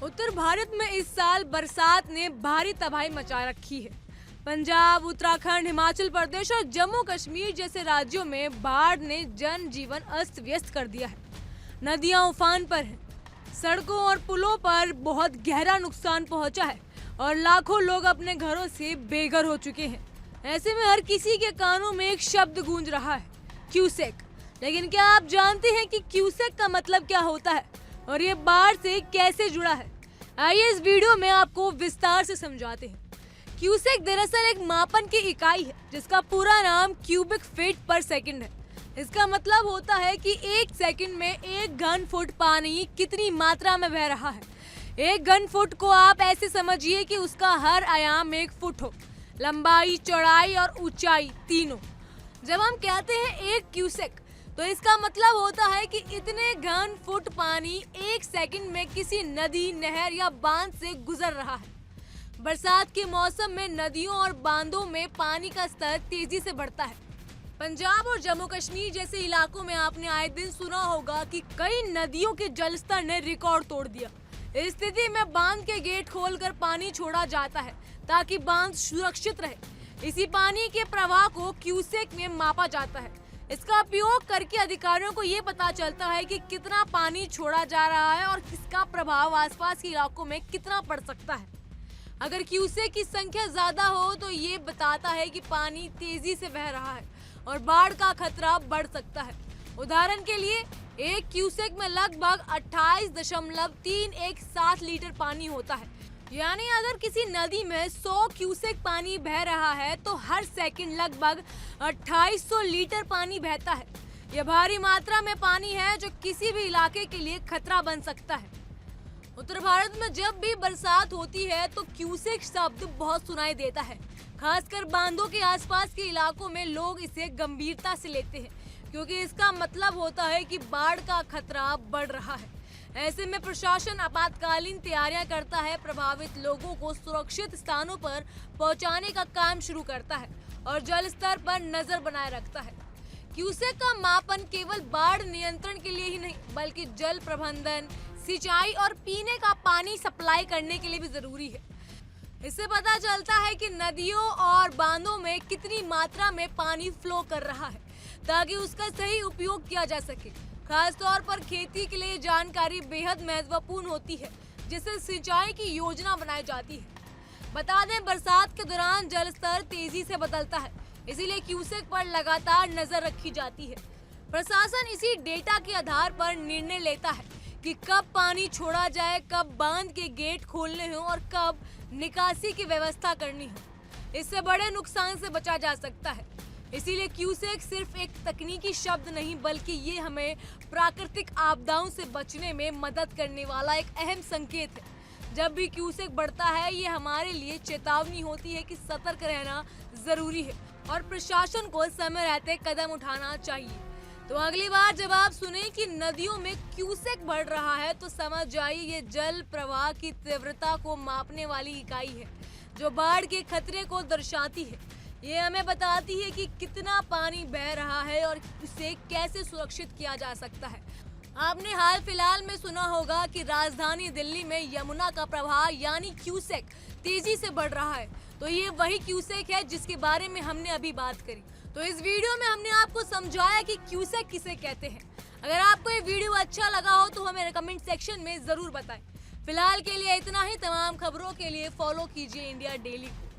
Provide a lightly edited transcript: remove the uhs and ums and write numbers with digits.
उत्तर भारत में इस साल बरसात ने भारी तबाही मचा रखी है। पंजाब, उत्तराखंड, हिमाचल प्रदेश और जम्मू कश्मीर जैसे राज्यों में बाढ़ ने जनजीवन अस्त व्यस्त कर दिया है। नदियां उफान पर हैं, सड़कों और पुलों पर बहुत गहरा नुकसान पहुंचा है और लाखों लोग अपने घरों से बेघर हो चुके हैं। ऐसे में हर किसी के कानों में एक शब्द गूंज रहा है, क्यूसेक। लेकिन क्या आप जानते हैं कि क्यूसेक का मतलब क्या होता है और ये बाढ़ से कैसे जुड़ा है? आइए इस वीडियो में आपको विस्तार से समझाते हैं। क्यूसेक दरअसल एक मापन की इकाई है जिसका पूरा नाम क्यूबिक फीट पर सेकंड है। इसका मतलब होता है कि एक सेकंड में एक घन फुट पानी कितनी मात्रा में बह रहा है। एक घन फुट को आप ऐसे समझिए कि उसका हर आयाम 1 फुट हो, लंबाई, चौड़ाई और ऊंचाई तीनों। जब हम कहते हैं 1 क्यूसेक तो इसका मतलब होता है कि इतने घन फुट पानी एक सेकंड में किसी नदी, नहर या बांध से गुजर रहा है। बरसात के मौसम में नदियों और बांधों में पानी का स्तर तेजी से बढ़ता है। पंजाब और जम्मू कश्मीर जैसे इलाकों में आपने आए दिन सुना होगा कि कई नदियों के जलस्तर ने रिकॉर्ड तोड़ दिया। इस स्थिति में बांध के गेट खोलकर पानी छोड़ा जाता है ताकि बांध सुरक्षित रहे। इसी पानी के प्रवाह को क्यूसेक में मापा जाता है। इसका उपयोग करके अधिकारियों को ये पता चलता है कि कितना पानी छोड़ा जा रहा है और किसका प्रभाव आसपास के इलाकों में कितना पड़ सकता है। अगर क्यूसेक की संख्या ज्यादा हो तो ये बताता है कि पानी तेजी से बह रहा है और बाढ़ का खतरा बढ़ सकता है। उदाहरण के लिए 1 क्यूसेक में लगभग 28.317 लीटर पानी होता है। यानी अगर किसी नदी में 100 क्यूसेक पानी बह रहा है तो हर सेकंड लगभग 2800 लीटर पानी बहता है। यह भारी मात्रा में पानी है जो किसी भी इलाके के लिए खतरा बन सकता है। उत्तर भारत में जब भी बरसात होती है तो क्यूसेक शब्द बहुत सुनाई देता है। खासकर बांधों के आसपास के इलाकों में लोग इसे गंभीरता से लेते हैं क्योंकि इसका मतलब होता है कि बाढ़ का खतरा बढ़ रहा है। ऐसे में प्रशासन आपातकालीन तैयारियां करता है, प्रभावित लोगों को सुरक्षित स्थानों पर पहुंचाने का काम शुरू करता है और जल स्तर पर नजर बनाए रखता है। क्यूसेक का मापन केवल बाढ़ नियंत्रण के लिए ही नहीं बल्कि जल प्रबंधन, सिंचाई और पीने का पानी सप्लाई करने के लिए भी जरूरी है। इससे पता चलता है कि नदियों और बांधों में कितनी मात्रा में पानी फ्लो कर रहा है ताकि उसका सही उपयोग किया जा सके। खास तौर पर खेती के लिए जानकारी बेहद महत्वपूर्ण होती है जिससे सिंचाई की योजना बनाई जाती है। बता दें, बरसात के दौरान जल स्तर तेजी से बदलता है, इसीलिए क्यूसेक पर लगातार नजर रखी जाती है। प्रशासन इसी डेटा के आधार पर निर्णय लेता है कि कब पानी छोड़ा जाए, कब बांध के गेट खोलने हो और कब निकासी की व्यवस्था करनी हो। इससे बड़े नुकसान से बचा जा सकता है। इसीलिए क्यूसेक सिर्फ एक तकनीकी शब्द नहीं बल्कि ये हमें प्राकृतिक आपदाओं से बचने में मदद करने वाला एक अहम संकेत है। जब भी क्यूसेक बढ़ता है ये हमारे लिए चेतावनी होती है कि सतर्क रहना जरूरी है और प्रशासन को समय रहते कदम उठाना चाहिए। तो अगली बार जब आप सुने कि नदियों में क्यूसेक बढ़ रहा है तो समझ जाइए ये जल प्रवाह की तीव्रता को मापने वाली इकाई है जो बाढ़ के खतरे को दर्शाती है। ये हमें बताती है कि कितना पानी बह रहा है और उसे कैसे सुरक्षित किया जा सकता है। आपने हाल फिलहाल में सुना होगा कि राजधानी दिल्ली में यमुना का प्रवाह यानी क्यूसेक तेजी से बढ़ रहा है। तो ये वही क्यूसेक है जिसके बारे में हमने अभी बात करी। तो इस वीडियो में हमने आपको समझाया कि क्यूसेक किसे कहते हैं। अगर आपको ये वीडियो अच्छा लगा हो तो हमें कमेंट सेक्शन में जरूर बताएं। फिलहाल के लिए इतना ही। तमाम खबरों के लिए फॉलो कीजिए इंडिया डेली को।